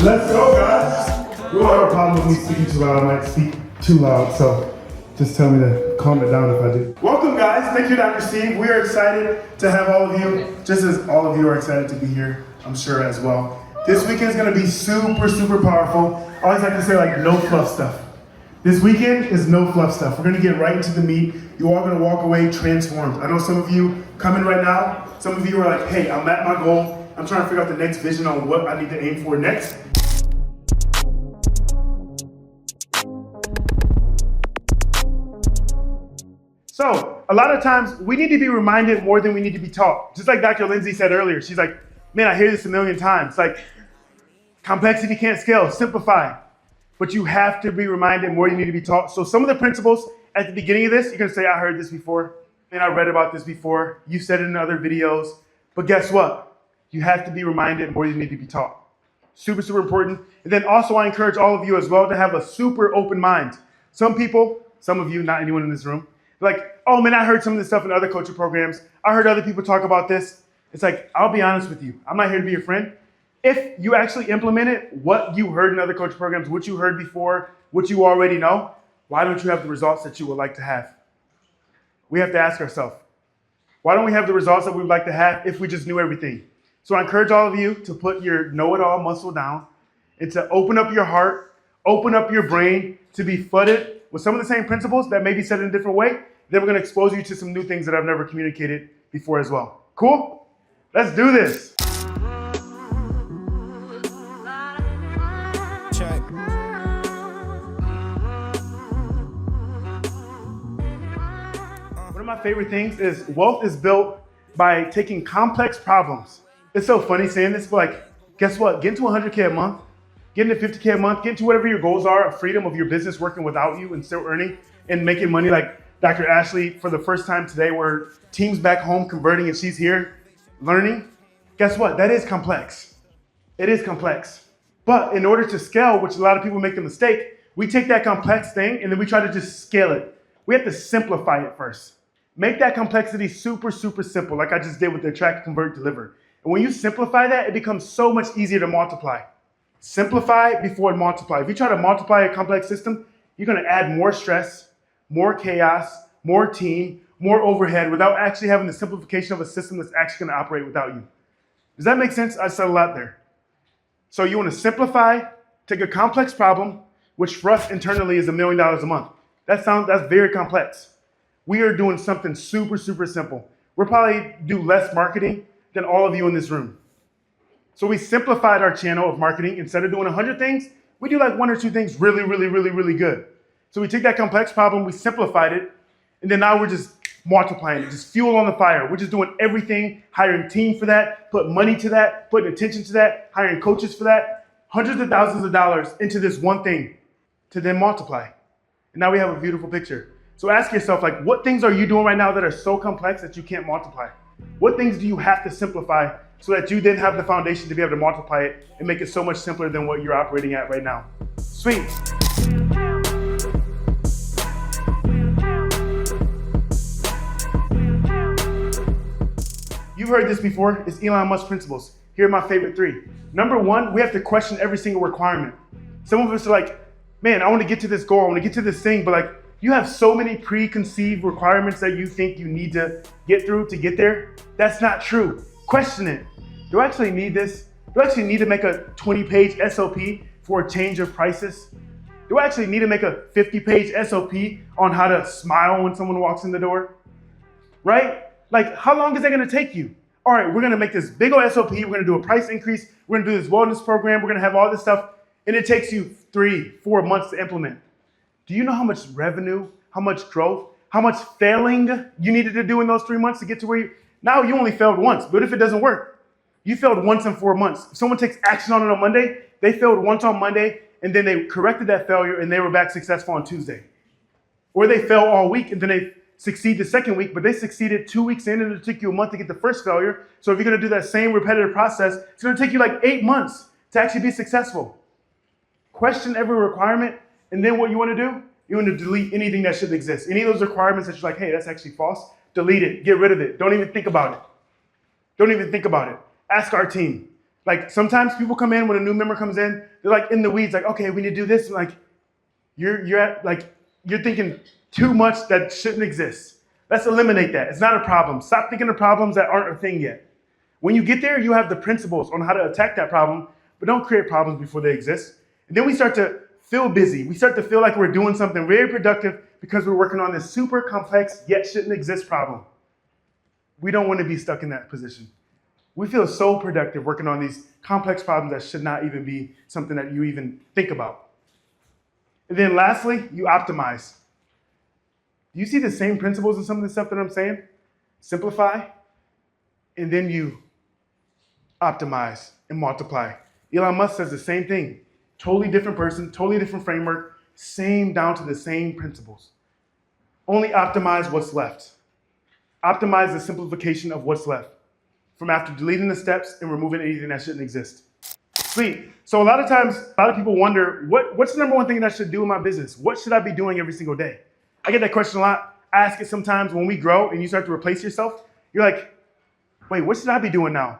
Let's go, guys. You all have a problem with me speaking too loud. I might speak too loud, so just tell me to calm it down if I do. Welcome, guys. Thank you, Dr. Steve. We are excited to have all of you, just as all of you are excited to be here, I'm sure as well. This weekend is going to be super, super powerful. I always like to say, like, no fluff stuff. This weekend is no fluff stuff. We're going to get right into the meat. You're all going to walk away transformed. I know some of you coming right now, some of you are like, hey, I'm at my goal. I'm trying to figure out the next vision on what I need to aim for next. So, a lot of times, we need to be reminded more than we need to be taught. Just like Dr. Lindsay said earlier, she's like, man, I hear this a million times. Like, complexity can't scale, simplify. But you have to be reminded more than you need to be taught. So some of the principles at the beginning of this, you're gonna say, I heard this before, and I read about this before, you said it in other videos, but guess what? You have to be reminded more than you need to be taught. Super, super important. And then also I encourage all of you as well to have a super open mind. Some people, some of you, not anyone in this room, like, oh man, I heard some of this stuff in other coaching programs. I heard other people talk about this. It's like, I'll be honest with you. I'm not here to be your friend. If you actually implemented what you heard in other coaching programs, what you heard before, what you already know, why don't you have the results that you would like to have? We have to ask ourselves, why don't we have the results that we would like to have if we just knew everything? So I encourage all of you to put your know-it-all muscle down and to open up your heart, open up your brain to be flooded with some of the same principles that may be said in a different way. Then we're going to expose you to some new things that I've never communicated before as well. Cool? Let's do this. Check. One of my favorite things is wealth is built by taking complex problems. It's so funny saying this, but like, guess what? Getting to 100K a month, getting to 50K a month, getting to whatever your goals are, freedom of your business working without you and still earning and making money like Dr. Ashley for the first time today where team's back home converting and she's here learning. Guess what? That is complex. It is complex. But in order to scale, which a lot of people make the mistake, we take that complex thing and then we try to just scale it. We have to simplify it first. Make that complexity super, super simple, like I just did with the attract, convert, deliver. And when you simplify that, it becomes so much easier to multiply. Simplify before it multiply. If you try to multiply a complex system, you're gonna add more stress, more chaos, more team, more overhead without actually having the simplification of a system that's actually gonna operate without you. Does that make sense? I said a lot there. So you want to simplify, take a complex problem, which for us internally is $1 million a month. That's very complex. We are doing something super, super simple. We'll probably do less marketing than all of you in this room. So we simplified our channel of marketing. Instead of doing 100 things, we do like 1 or 2 things really, really, really, really good. So we take that complex problem, we simplified it, and then now we're just multiplying it, just fuel on the fire. We're just doing everything, hiring team for that, put money to that, putting attention to that, hiring coaches for that, hundreds of thousands of dollars into this one thing to then multiply. And now we have a beautiful picture. So ask yourself, like, what things are you doing right now that are so complex that you can't multiply? What things do you have to simplify so that you then have the foundation to be able to multiply it and make it so much simpler than what you're operating at right now? Sweet. You've heard this before, it's Elon Musk principles. Here are my favorite 3. Number 1, we have to question every single requirement. Some of us are like, man, I want to get to this goal, I want to get to this thing, but like, you have so many preconceived requirements that you think you need to get through to get there. That's not true. Question it. Do I actually need this? Do I actually need to make a 20-page SOP for a change of prices? Do I actually need to make a 50-page SOP on how to smile when someone walks in the door? Right? Like, how long is that gonna take you? All right, we're gonna make this big old SOP, we're gonna do a price increase, we're gonna do this wellness program, we're gonna have all this stuff, and it takes you 3-4 months to implement. Do you know how much revenue, how much growth, how much failing you needed to do in those 3 months to get to where now you only failed once, but if it doesn't work, you failed once in 4 months. If someone takes action on it on Monday, they failed once on Monday, and then they corrected that failure and they were back successful on Tuesday. Or they fail all week and then they succeed the second week, but they succeeded 2 weeks in and it took you a month to get the first failure. So if you're gonna do that same repetitive process, it's gonna take you like 8 months to actually be successful. Question every requirement, and then what you wanna do? You wanna delete anything that shouldn't exist. Any of those requirements that you're like, hey, that's actually false, delete it, get rid of it. Don't even think about it. Don't even think about it. Ask our team. Like sometimes people come in when a new member comes in, they're like in the weeds, like, okay, we need to do this. Like you're thinking too much that shouldn't exist. Let's eliminate that. It's not a problem. Stop thinking of problems that aren't a thing yet. When you get there, you have the principles on how to attack that problem, but don't create problems before they exist. And then we start to feel busy. We start to feel like we're doing something very productive because we're working on this super complex yet shouldn't exist problem. We don't want to be stuck in that position. We feel so productive working on these complex problems that should not even be something that you even think about. And then lastly, you optimize. Do you see the same principles in some of the stuff that I'm saying? Simplify, and then you optimize and multiply. Elon Musk says the same thing. Totally different person, totally different framework, same down to the same principles. Only optimize what's left. Optimize the simplification of what's left from after deleting the steps and removing anything that shouldn't exist. Sweet. So a lot of times, a lot of people wonder, what's the number one thing that I should do in my business? What should I be doing every single day? I get that question a lot. I ask it sometimes when we grow and you start to replace yourself. You're like, wait, what should I be doing now?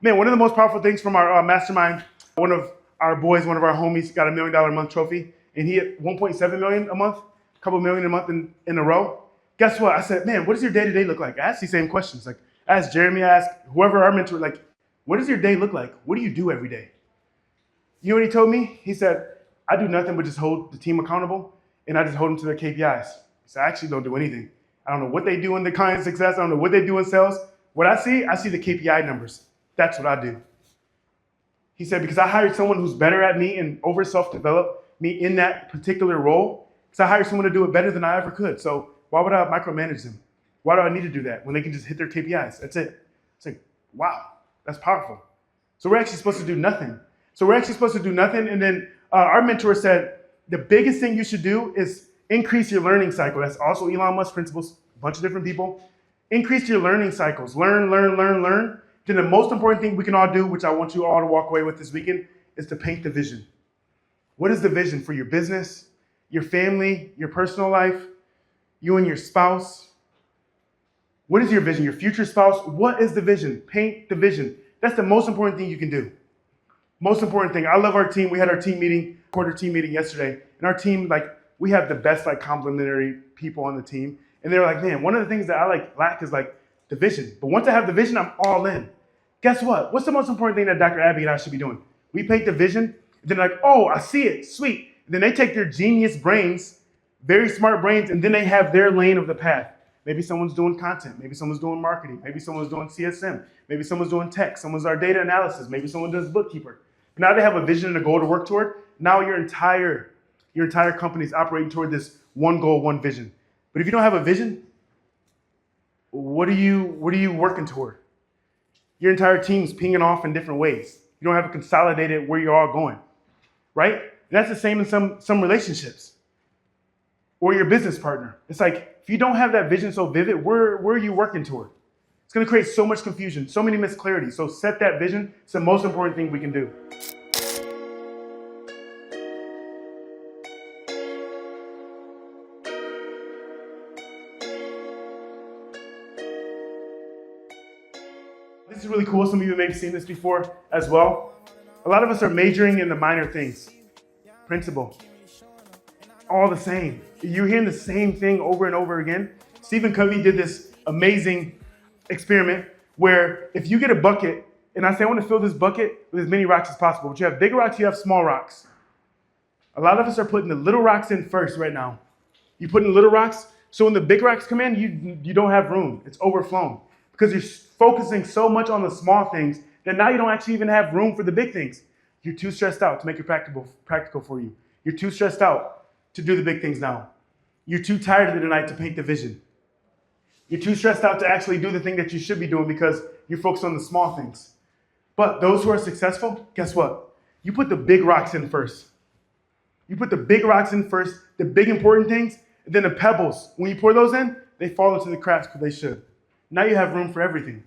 Man, one of the most powerful things from our mastermind, one of our boys, one of our homies got $1 million a month trophy, and he hit 1.7 million a month, a couple million a month in a row. Guess what? I said, man, what does your day-to-day look like? I asked these same questions. Like, I asked Jeremy, I asked whoever our mentor, like, what does your day look like? What do you do every day? You know what he told me? He said, I do nothing but just hold the team accountable, and I just hold them to their KPIs. So I actually don't do anything. I don't know what they do in the client success. I don't know what they do in sales. What I see the KPI numbers. That's what I do. He said, because I hired someone who's better at me and over self-develop me in that particular role, because I hired someone to do it better than I ever could. So why would I micromanage them? Why do I need to do that when they can just hit their KPIs? That's it. It's like, wow, that's powerful. So we're actually supposed to do nothing. And then our mentor said, the biggest thing you should do is increase your learning cycle. That's also Elon Musk principles, a bunch of different people. Increase your learning cycles. Learn. Then the most important thing we can all do, which I want you all to walk away with this weekend, is to paint the vision. What is the vision for your business, your family, your personal life, you and your spouse? What is your vision? Your future spouse? What is the vision? Paint the vision. That's the most important thing you can do. Most important thing. I love our team. We had our team meeting, quarter team meeting yesterday. And our team, we have the best, complementary people on the team. And they were like, man, one of the things that I lack is the vision. But once I have the vision, I'm all in. Guess what? What's the most important thing that Dr. Abby and I should be doing? We paint the vision. And then oh, I see it. Sweet. And then they take their genius brains, very smart brains, and then they have their lane of the path. Maybe someone's doing content. Maybe someone's doing marketing. Maybe someone's doing CSM. Maybe someone's doing tech. Someone's our data analysis. Maybe someone does bookkeeper. Now they have a vision and a goal to work toward. Now your entire company is operating toward this one goal, one vision. But if you don't have a vision, what are you working toward? Your entire team's pinging off in different ways. You don't have it consolidated where you're all going, right? And that's the same in some relationships or your business partner. It's like, if you don't have that vision so vivid, where are you working toward? It's going to create so much confusion, so many misclarities. So set that vision. It's the most important thing we can do. This is really cool. Some of you may have seen this before as well. A lot of us are majoring in the minor things. Principle. All the same. You're hearing the same thing over and over again. Stephen Covey did this amazing experiment where if you get a bucket, and I say I want to fill this bucket with as many rocks as possible, but you have big rocks, you have small rocks. A lot of us are putting the little rocks in first right now. You put in the little rocks, so when the big rocks come in, you don't have room. It's overflown because you're focusing so much on the small things that now you don't actually even have room for the big things. You're too stressed out to make it practical for you. You're too stressed out to do the big things now. You're too tired of it tonight to paint the vision. You're too stressed out to actually do the thing that you should be doing because you're focused on the small things. But those who are successful, guess what? You put the big rocks in first. You put the big rocks in first, the big important things, and then the pebbles. When you pour those in, they fall into the cracks because they should. Now you have room for everything.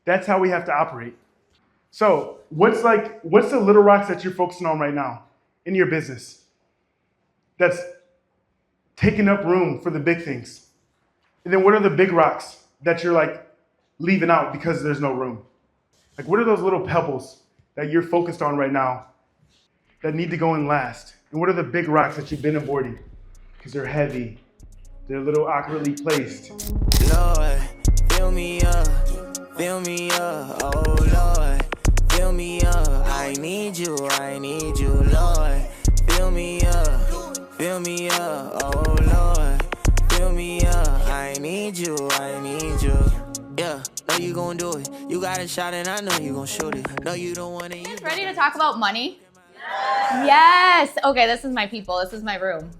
That's how we have to operate. So what's the little rocks that you're focusing on right now in your business that's taking up room for the big things? And then what are the big rocks that you're leaving out because there's no room? What are those little pebbles that you're focused on right now that need to go in last? And what are the big rocks that you've been avoiding? Because they're heavy. They're a little awkwardly placed. Lord, fill me up, oh Lord, fill me up. I need you, Lord. Fill me up, oh Lord, fill me up. I need you. Yeah, know you gon' do it. You got a shot and I know you gon' shoot it. No, you don't want it. You guys ready to talk about money? Yes. Okay, this is my people. This is my room.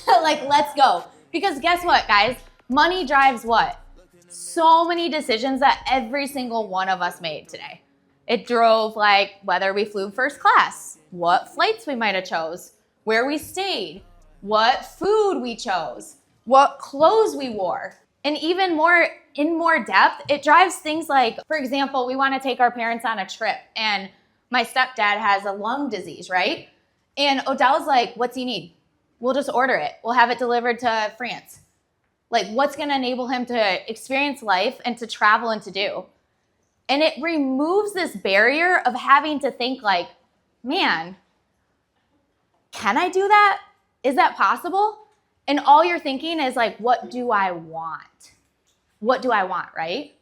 Like, let's go. Because guess what, guys? Money drives what? So many decisions that every single one of us made today. It drove like whether we flew first class, what flights we might have chose, where we stayed, what food we chose, what clothes we wore. And even more in more depth, it drives things like, for example, we want to take our parents on a trip and my stepdad has a lung disease, right? And Odell's like, what's he need? We'll just order it. We'll have it delivered to France. Like, what's going to enable him to experience life and to travel and to do? And it removes this barrier of having to think like, man, can I do that? Is that possible? And all you're thinking is like, what do I want? What do I want, right?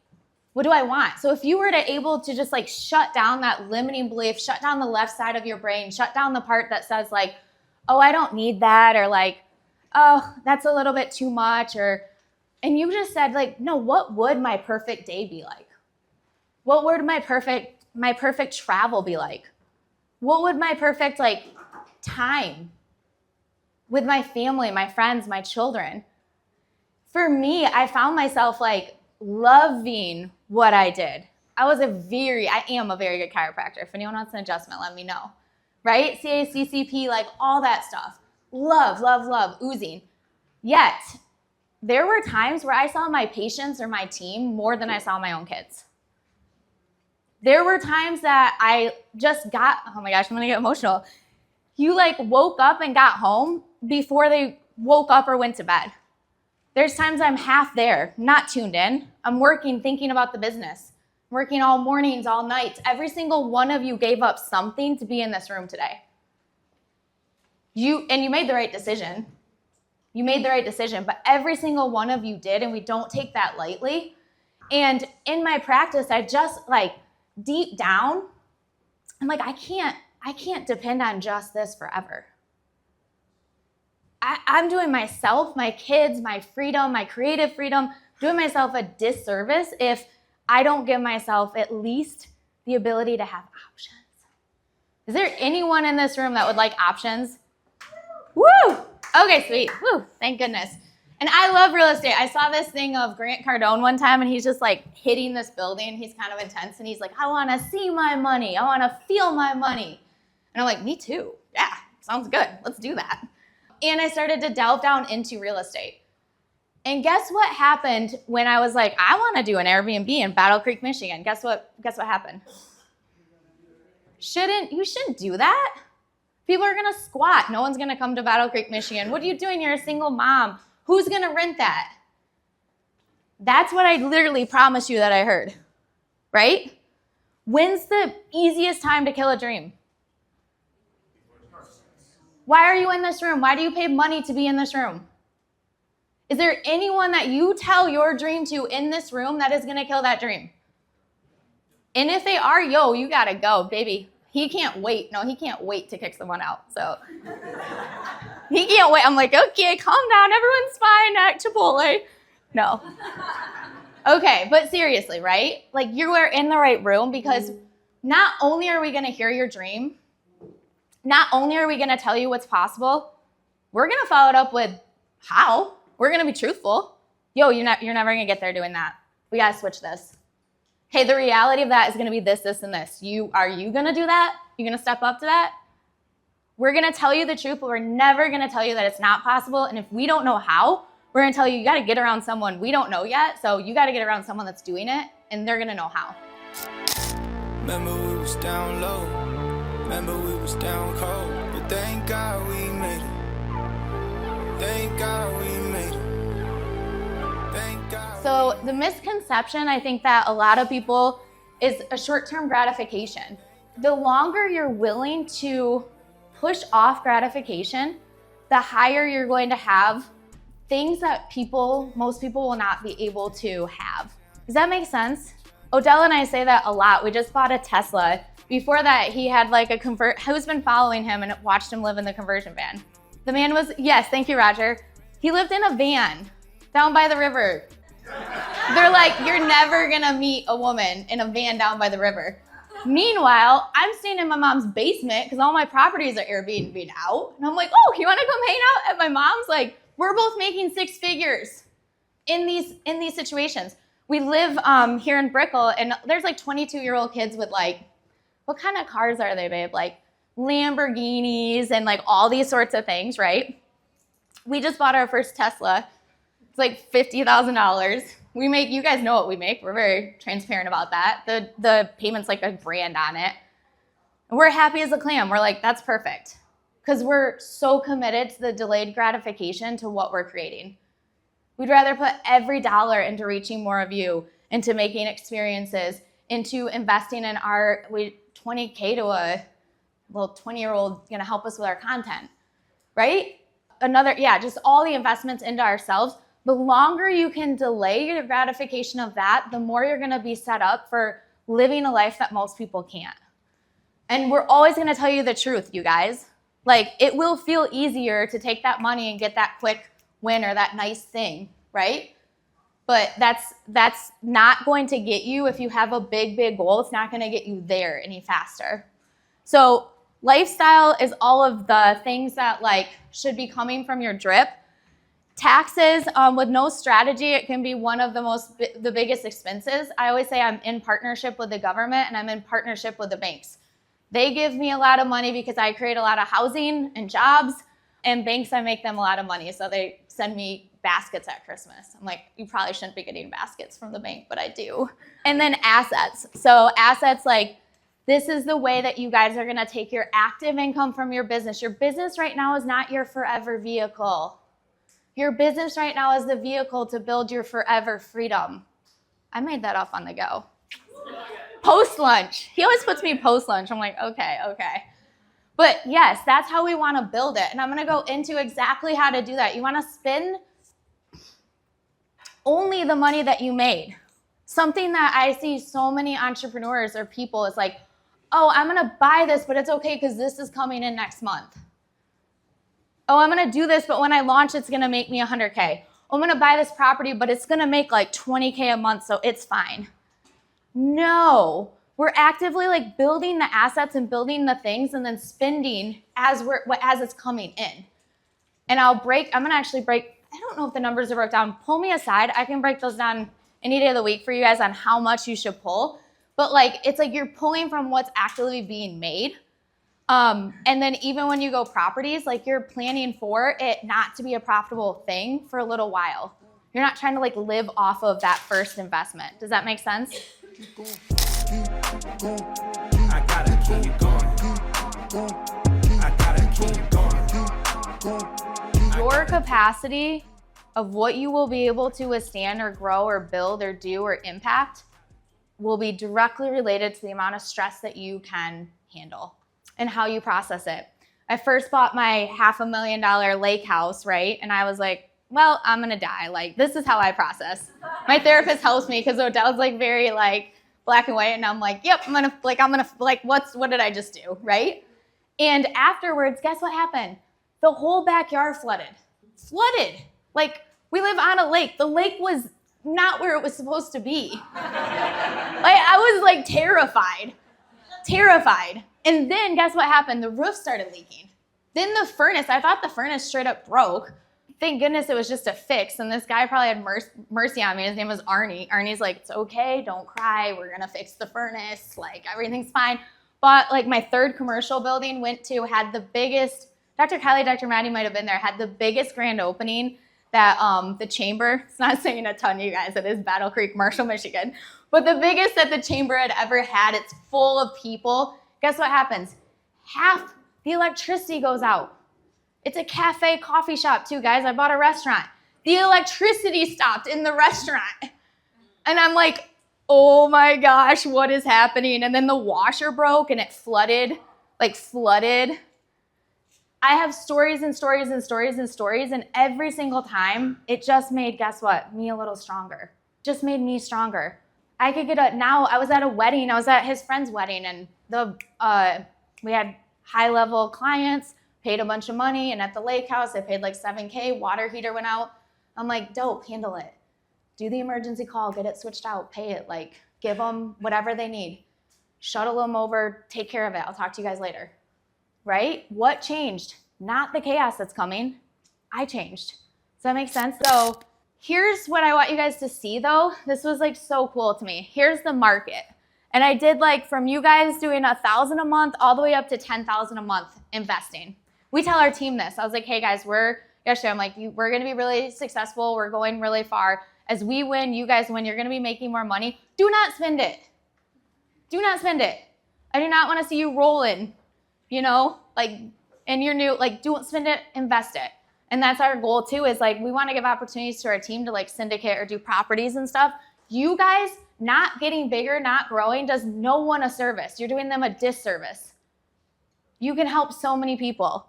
What do I want? So if you were to able to just like shut down that limiting belief, shut down the left side of your brain, shut down the part that says like, oh, I don't need that, or like, oh, that's a little bit too much, and you just said like, no, what would my perfect day be like? What would my perfect travel be like? What would my perfect like time with my family, my friends, my children? For me, I found myself like loving what I did. I am a very good chiropractor. If anyone wants an adjustment, let me know. Right? CACCP, like all that stuff. Love, oozing. Yet, there were times where I saw my patients or my team more than I saw my own kids. There were times that I just got, oh my gosh, I'm gonna get emotional. You like woke up and got home before they woke up or went to bed. There's times I'm half there, not tuned in. I'm working, thinking about the business. Working all mornings, all nights. Every single one of you gave up something to be in this room today. You made the right decision. You made the right decision, but every single one of you did, and we don't take that lightly. And in my practice, I just like deep down, I'm like, I can't depend on just this forever. I'm doing myself, my kids, my freedom, my creative freedom, doing myself a disservice if I don't give myself at least the ability to have options. Is there anyone in this room that would like options? Woo! Okay, sweet. Woo, thank goodness. And I love real estate. I saw this thing of Grant Cardone one time, and he's just like hitting this building. He's kind of intense, and he's like, I want to see my money. I want to feel my money. And I'm like, me too. Yeah, sounds good. Let's do that. And I started to delve down into real estate. And guess what happened when I was like, I want to do an Airbnb in Battle Creek, Michigan? Guess what happened? You shouldn't do that. People are going to squat. No one's going to come to Battle Creek, Michigan. What are you doing? You're a single mom. Who's going to rent that? That's what I literally promised you that I heard, right? When's the easiest time to kill a dream? Why are you in this room? Why do you pay money to be in this room? Is there anyone that you tell your dream to in this room that is going to kill that dream? And if they are, you got to go, baby. He can't wait. No, he can't wait to kick someone out. So he can't wait. I'm like, okay, calm down. Everyone's fine at Chipotle. No. Okay, but seriously, right? Like, you are in the right room because not only are we going to hear your dream, not only are we going to tell you what's possible, we're going to follow it up with how. We're going to be truthful. You're never going to get there doing that. We got to switch this. Hey, the reality of that is going to be this, this, and this. Are you going to do that? You going to step up to that? We're going to tell you the truth, but we're never going to tell you that it's not possible. And if we don't know how, we're going to tell you got to get around someone we don't know yet. So you got to get around someone that's doing it, and they're going to know how. Remember we was down low. Remember we was down cold. But thank God we made it. Thank God we made it. So the misconception, I think that a lot of people is a short-term gratification. the longer you're willing to push off gratification, the higher you're going to have things that most people will not be able to have. Does that make sense? Odell and I say that a lot. We just bought a Tesla. Before that, he had like who's been following him and watched him live in the conversion van. The man was, yes, thank you, Roger. He lived in a van down by the river. They're like, you're never gonna meet a woman in a van down by the river. Meanwhile, I'm staying in my mom's basement because all my properties are Airbnb'd out. And I'm like, oh, you wanna come hang out at my mom's? Like, we're both making 6 figures in these situations. We live here in Brickell, and there's like 22-year-old kids with like, what kind of cars are they, babe? Like Lamborghinis and like all these sorts of things, right? We just bought our first Tesla. It's like $50,000. We make, you guys know what we make. We're very transparent about that. The payment's like a grand on it. And we're happy as a clam. We're like, that's perfect. Because we're so committed to the delayed gratification to what we're creating. We'd rather put every dollar into reaching more of you, into making experiences, into investing in our 20K to a little 20-year-old gonna help us with our content, right? Just all the investments into ourselves. The longer you can delay your gratification of that, the more you're gonna be set up for living a life that most people can't. And we're always gonna tell you the truth, you guys. Like, it will feel easier to take that money and get that quick win or that nice thing, right? But that's not going to get you, if you have a big, big goal, it's not gonna get you there any faster. So lifestyle is all of the things that like should be coming from your drip. Taxes, with no strategy, it can be one of the biggest expenses. I always say I'm in partnership with the government and I'm in partnership with the banks. They give me a lot of money because I create a lot of housing and jobs, and banks, I make them a lot of money. So they send me baskets at Christmas. I'm like, you probably shouldn't be getting baskets from the bank, but I do. And then assets. So assets, like, this is the way that you guys are gonna take your active income from your business. Your business right now is not your forever vehicle. Your business right now is the vehicle to build your forever freedom. I made that up on the go. Post-lunch. He always puts me post-lunch. I'm like, okay. But yes, that's how we want to build it. And I'm going to go into exactly how to do that. You want to spend only the money that you made. Something that I see so many entrepreneurs or people is like, oh, I'm going to buy this, but it's okay because this is coming in next month. Oh, I'm going to do this, but when I launch, it's going to make me 100K. Oh, I'm going to buy this property, but it's going to make like 20K a month, so it's fine. No, we're actively like building the assets and building the things and then spending as it's coming in. And I'm gonna actually break, I don't know if the numbers are broke down. Pull me aside. I can break those down any day of the week for you guys on how much you should pull. But like, it's like you're pulling from what's actively being made. And then even when you go properties, like you're planning for it not to be a profitable thing for a little while. You're not trying to like live off of that first investment. Does that make sense? I gotta keep going. I gotta keep going. Your capacity of what you will be able to withstand or grow or build or do or impact will be directly related to the amount of stress that you can handle and how you process it. I first bought my $500,000 lake house, right? And I was like, well, I'm gonna die. Like, this is how I process. My therapist helps me because Odell's like very like black and white, and I'm like, yep, I'm gonna what did I just do, right? And afterwards, guess what happened? The whole backyard flooded. Like, we live on a lake. The lake was not where it was supposed to be. Like, I was like terrified. And then guess what happened? The roof started leaking. Then the furnace, I thought the furnace straight up broke. Thank goodness it was just a fix. And this guy probably had mercy on me. His name was Arnie. Arnie's like, it's okay, don't cry. We're gonna fix the furnace. Like, everything's fine. But like my third commercial building had the biggest, Dr. Kylie, Dr. Maddie might have been there, had the biggest grand opening that the chamber, it's not saying a ton, you guys, it is Battle Creek, Marshall, Michigan. But the biggest that the chamber had ever had, it's full of people. Guess what happens? Half the electricity goes out. It's a cafe, coffee shop too, guys. I bought a restaurant. The electricity stopped in the restaurant. And I'm like, oh my gosh, what is happening? And then the washer broke and it flooded. I have stories and stories and stories and stories, and every single time it just made, guess what, me a little stronger. Just made me stronger. I could now I was at a wedding, I was at his friend's wedding, and we had high-level clients, paid a bunch of money, and at the lake house, they paid like $7K, water heater went out. I'm like, dope, handle it. Do the emergency call, get it switched out, pay it, like give them whatever they need. Shuttle them over, take care of it. I'll talk to you guys later. Right? What changed? Not the chaos that's coming. I changed. Does that make sense? So here's what I want you guys to see though. This was like so cool to me. Here's the market. And I did like from you guys doing 1,000 a month all the way up to 10,000 a month investing. We tell our team this. I was like, hey guys, we're going to be really successful. We're going really far. As we win, you guys win. You're going to be making more money. Do not spend it. Do not spend it. I do not want to see you rolling. And you're new, don't spend it, invest it. And that's our goal too, is we want to give opportunities to our team to syndicate or do properties and stuff. You guys not getting bigger, not growing does no one a service. You're doing them a disservice. You can help so many people.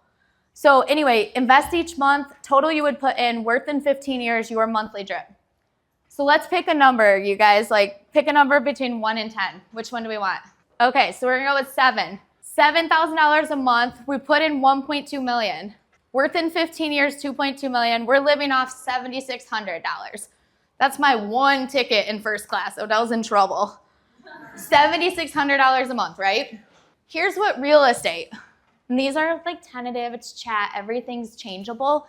So anyway, invest each month. Total you would put in, worth in 15 years, your monthly drip. So let's pick a number, you guys. Pick a number between 1 and 10. Which one do we want? Okay, so we're gonna go with 7. $7,000 a month, we put in $1.2 million. Worth in 15 years, $2.2 million. We're living off $7,600. That's my one ticket in first class. Odell's in trouble. $7,600 a month, right? Here's what real estate, and these are tentative, it's chat, everything's changeable.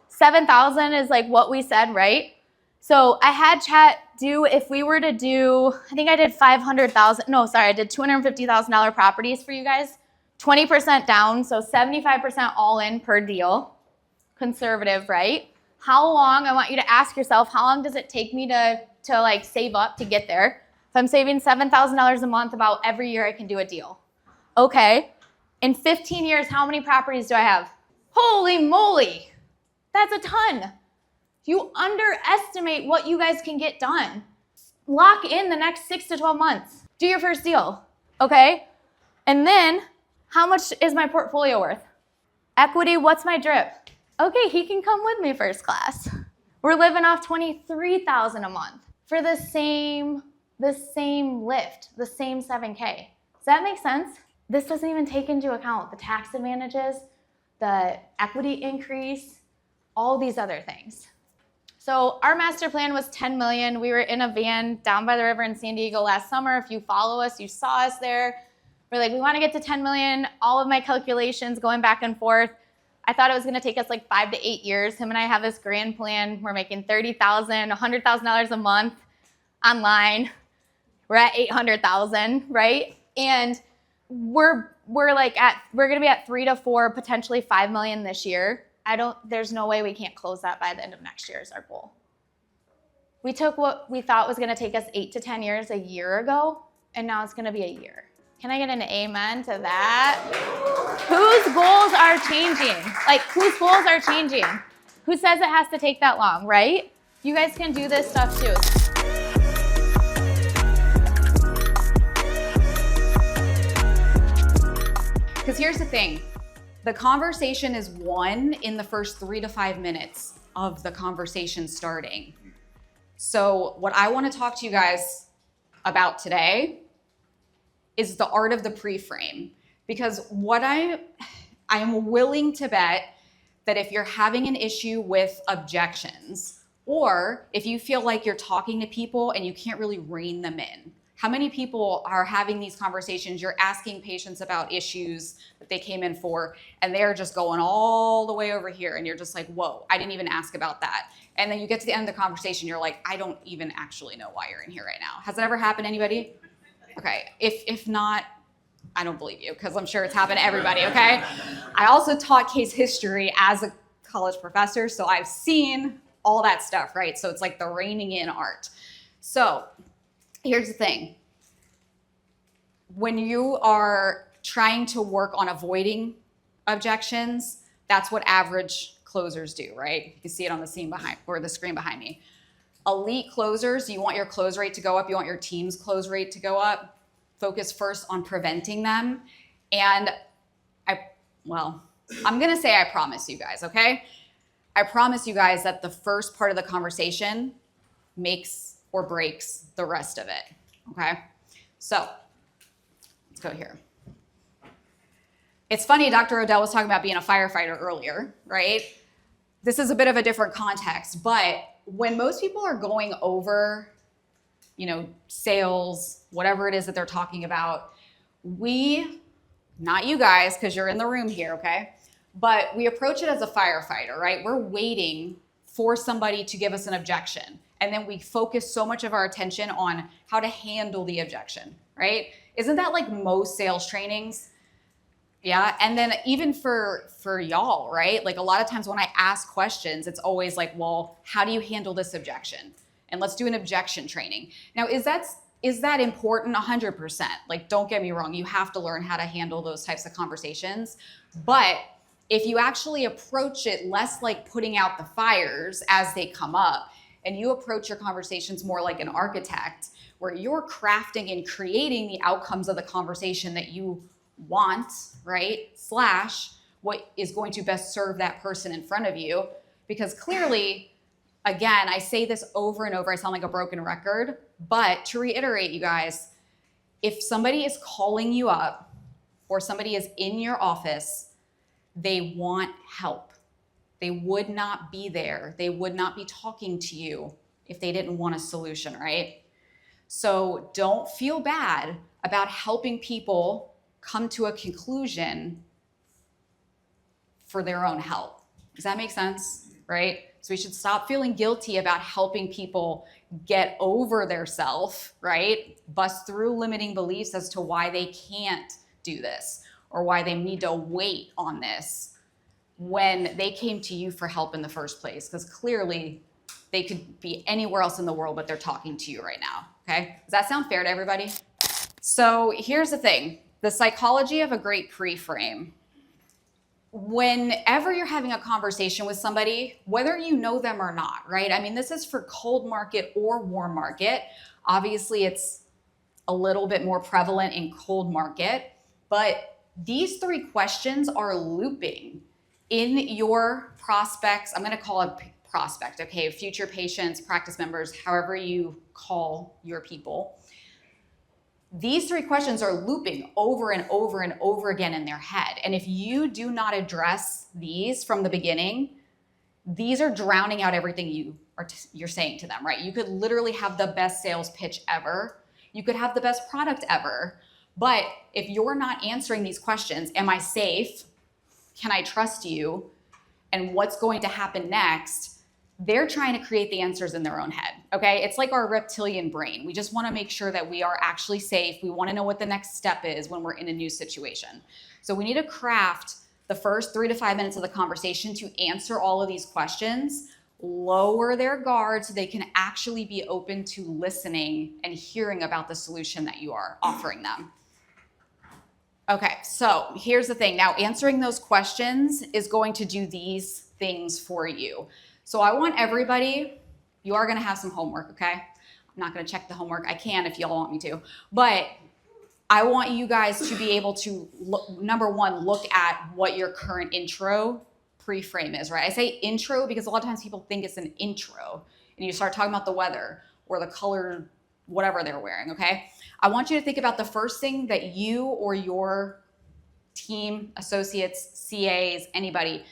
7,000 is what we said, right? So I had chat do, if we were to do, I think I did I did $250,000 properties for you guys, 20% down, so 75% all in per deal. Conservative, right? How long, I want you to ask yourself, how long does it take me to save up to get there? If I'm saving $7,000 a month, about every year I can do a deal. Okay, in 15 years, how many properties do I have? Holy moly, that's a ton. You underestimate what you guys can get done. Lock in the next 6 to 12 months. Do your first deal, okay? And then, how much is my portfolio worth? Equity, what's my drip? Okay, he can come with me first class. We're living off $23,000 a month for the same lift, the same 7K. Does that make sense? This doesn't even take into account the tax advantages, the equity increase, all these other things. So our master plan was 10 million. We were in a van down by the river in San Diego last summer. If you follow us, you saw us there. We're we want to get to 10 million. All of my calculations going back and forth. I thought it was going to take us 5 to 8 years. Him and I have this grand plan. We're making $30,000, $100,000 a month online. We're at 800,000, right? And we're going to be at 3 to 4, potentially 5 million this year. There's no way we can't close that by the end of next year is our goal. We took what we thought was gonna take us 8 to 10 years a year ago, and now it's gonna be a year. Can I get an amen to that? Whose goals are changing? Whose goals are changing? Who says it has to take that long, right? You guys can do this stuff too. Because here's the thing. The conversation is won in the first 3 to 5 minutes of the conversation starting. So what I want to talk to you guys about today is the art of the pre-frame. Because what I am willing to bet that if you're having an issue with objections, or if you feel like you're talking to people and you can't really rein them in, how many people are having these conversations? You're asking patients about issues that they came in for, and they're just going all the way over here, and you're just like, whoa, I didn't even ask about that. And then you get to the end of the conversation, you're like, I don't even actually know why you're in here right now. Has that ever happened to anybody? Okay, if not, I don't believe you, because I'm sure it's happened to everybody, okay? I also taught case history as a college professor, so I've seen all that stuff, right? So it's the reining in art. So here's the thing. When you are trying to work on avoiding objections, that's what average closers do, right? You can see it on the screen behind, or the screen behind me. Elite closers, you want your close rate to go up, you want your team's close rate to go up. Focus first on preventing them. And I'm gonna say I promise you guys, okay? I promise you guys that the first part of the conversation makes or breaks the rest of it, okay? So let's go here. It's funny, Dr. Odell was talking about being a firefighter earlier, right? This is a bit of a different context, but when most people are going over, sales, whatever it is that they're talking about, not you guys, because you're in the room here, okay? But we approach it as a firefighter, right? We're waiting for somebody to give us an objection. And then we focus so much of our attention on how to handle the objection, right? Isn't that like most sales trainings? Yeah, and then even for y'all, right? Like a lot of times when I ask questions, it's always like, well, how do you handle this objection? And let's do an objection training. Now, is that important? 100%. Like, don't get me wrong, you have to learn how to handle those types of conversations. But if you actually approach it less like putting out the fires as they come up, and you approach your conversations more like an architect, where you're crafting and creating the outcomes of the conversation that you want, right? / what is going to best serve that person in front of you. Because clearly, again, I say this over and over, I sound like a broken record, but to reiterate, you guys, if somebody is calling you up or somebody is in your office, they want help. They would not be there. They would not be talking to you if they didn't want a solution, right? So don't feel bad about helping people come to a conclusion for their own help. Does that make sense, right? So we should stop feeling guilty about helping people get over their self, right? Bust through limiting beliefs as to why they can't do this or why they need to wait on this when they came to you for help in the first place, because clearly they could be anywhere else in the world, but they're talking to you right now, okay? Does that sound fair to everybody? So here's the thing. The psychology of a great pre-frame. Whenever you're having a conversation with somebody, whether you know them or not, right? I mean, this is for cold market or warm market. Obviously, it's a little bit more prevalent in cold market, but these 3 questions are looping in your prospects. I'm going to call it prospect, okay? Future patients, practice members, however you call your people. These 3 questions are looping over and over and over again in their head. And if you do not address these from the beginning, these are drowning out everything you're saying to them, right? You could literally have the best sales pitch ever. You could have the best product ever. But if you're not answering these questions, am I safe? Can I trust you? And what's going to happen next? They're trying to create the answers in their own head, okay? It's like our reptilian brain. We just want to make sure that we are actually safe. We want to know what the next step is when we're in a new situation. So we need to craft the first 3 to 5 minutes of the conversation to answer all of these questions, lower their guard so they can actually be open to listening and hearing about the solution that you are offering them. Okay, so here's the thing. Now, answering those questions is going to do these things for you. So I want everybody, you are going to have some homework, okay? I'm not going to check the homework. I can if y'all want me to. But I want you guys to be able to, number one, look at what your current intro pre-frame is, right? I say intro because a lot of times people think it's an intro. And you start talking about the weather or the color, whatever they're wearing, okay? I want you to think about the first thing that you or your team, associates, CAs, anybody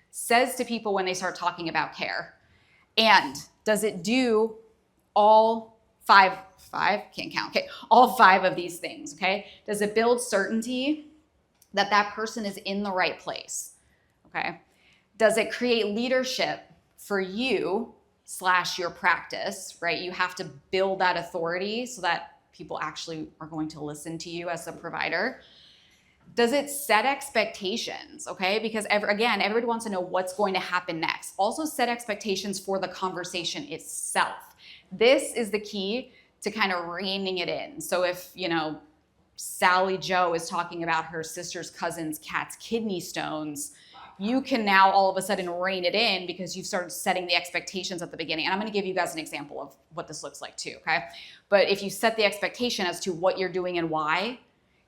says to people when they start talking about care. And does it do all five, can't count, okay, all 5 of these things, okay? Does it build certainty that that person is in the right place, okay? Does it create leadership for you / your practice, right? You have to build that authority so that people actually are going to listen to you as a provider. Does it set expectations, okay? Because again, everybody wants to know what's going to happen next. Also set expectations for the conversation itself. This is the key to kind of reining it in. So if, Sally Joe is talking about her sister's cousin's cat's kidney stones, you can now all of a sudden rein it in because you've started setting the expectations at the beginning. And I'm going to give you guys an example of what this looks like too, okay? But if you set the expectation as to what you're doing and why,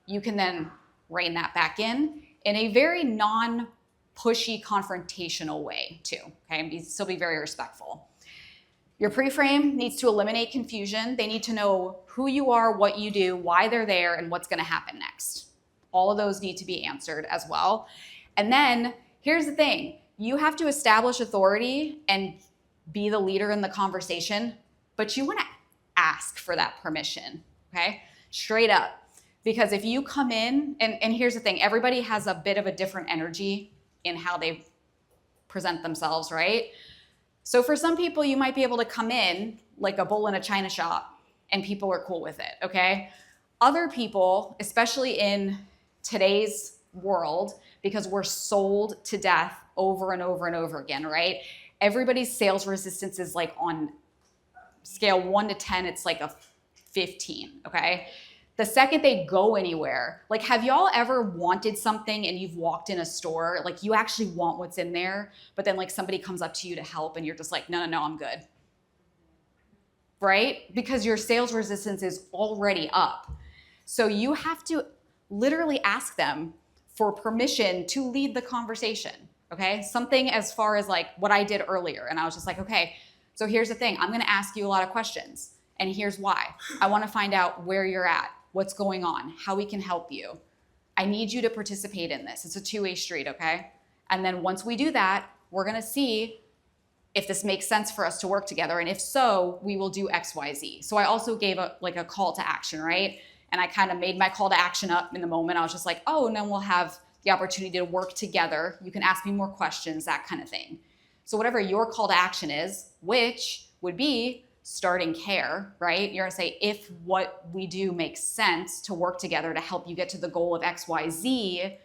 you can then rein that back in a very non-pushy, confrontational way too, okay? And still be very respectful. Your pre-frame needs to eliminate confusion. They need to know who you are, what you do, why they're there, and what's going to happen next. All of those need to be answered as well. And then here's the thing. You have to establish authority and be the leader in the conversation, but you want to ask for that permission, okay? Straight up. Because if you come in, and here's the thing, everybody has a bit of a different energy in how they present themselves, right? So for some people, you might be able to come in like a bull in a china shop and people are cool with it, okay? Other people, especially in today's world, because we're sold to death over and over and over again, right? Everybody's sales resistance is like on scale 1 to 10, it's like a 15, okay? The second they go anywhere, like have y'all ever wanted something and you've walked in a store, like you actually want what's in there, but then like somebody comes up to you to help and you're just like, no, I'm good, right? Because your sales resistance is already up. So you have to literally ask them for permission to lead the conversation, okay? Something as far as like what I did earlier. And I was just like, okay, so here's the thing. I'm gonna ask you a lot of questions and here's why. I wanna find out where you're at, what's going on, how we can help you. I need you to participate in this. It's a two-way street, okay? And then once we do that, we're gonna see if this makes sense for us to work together. And if so, we will do X, Y, Z. So I also gave a call to action, right? And I kind of made my call to action up in the moment. I was just like, oh, and then we'll have the opportunity to work together. You can ask me more questions, that kind of thing. So whatever your call to action is, which would be starting care, right? You're gonna say, if what we do makes sense to work together to help you get to the goal of X, Y, Z,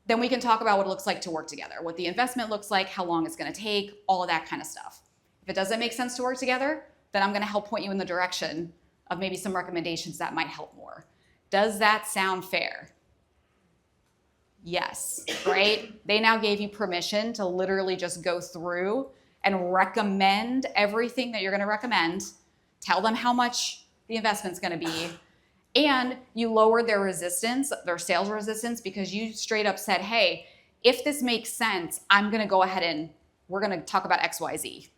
then we can talk about what it looks like to work together, what the investment looks like, how long it's gonna take, all of that kind of stuff. If it doesn't make sense to work together, then I'm gonna help point you in the direction of maybe some recommendations that might help more. Does that sound fair? Yes, right? They now gave you permission to literally just go through and recommend everything that you're gonna recommend, tell them how much the investment's gonna be, and you lowered their resistance, their sales resistance, because you straight up said, hey, if this makes sense, I'm gonna go ahead and we're gonna talk about X, Y, Z.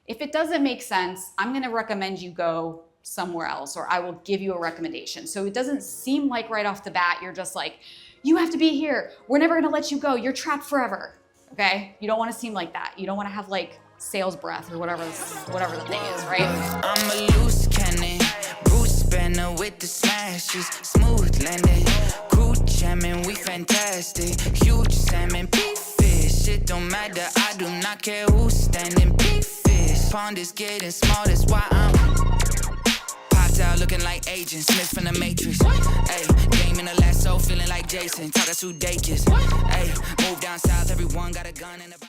If it doesn't make sense, I'm gonna recommend you go somewhere else, or I will give you a recommendation. So it doesn't seem like right off the bat, you're just like, you have to be here. We're never gonna let you go. You're trapped forever, okay? You don't wanna seem like that. You don't wanna have like sales breath or whatever the thing is, right? I'm a loose cannon, Bruce Banner with the smashes, smooth landing, crew jamming, we fantastic, huge salmon, big fish, it don't matter, I do not care who's standing, big fish, pond is getting small, that's why I'm popped out looking like Agent Smith from the Matrix, ayy, game in the lasso, feeling like Jason, talking to Dakis, ayy, move down south, everyone got a gun in the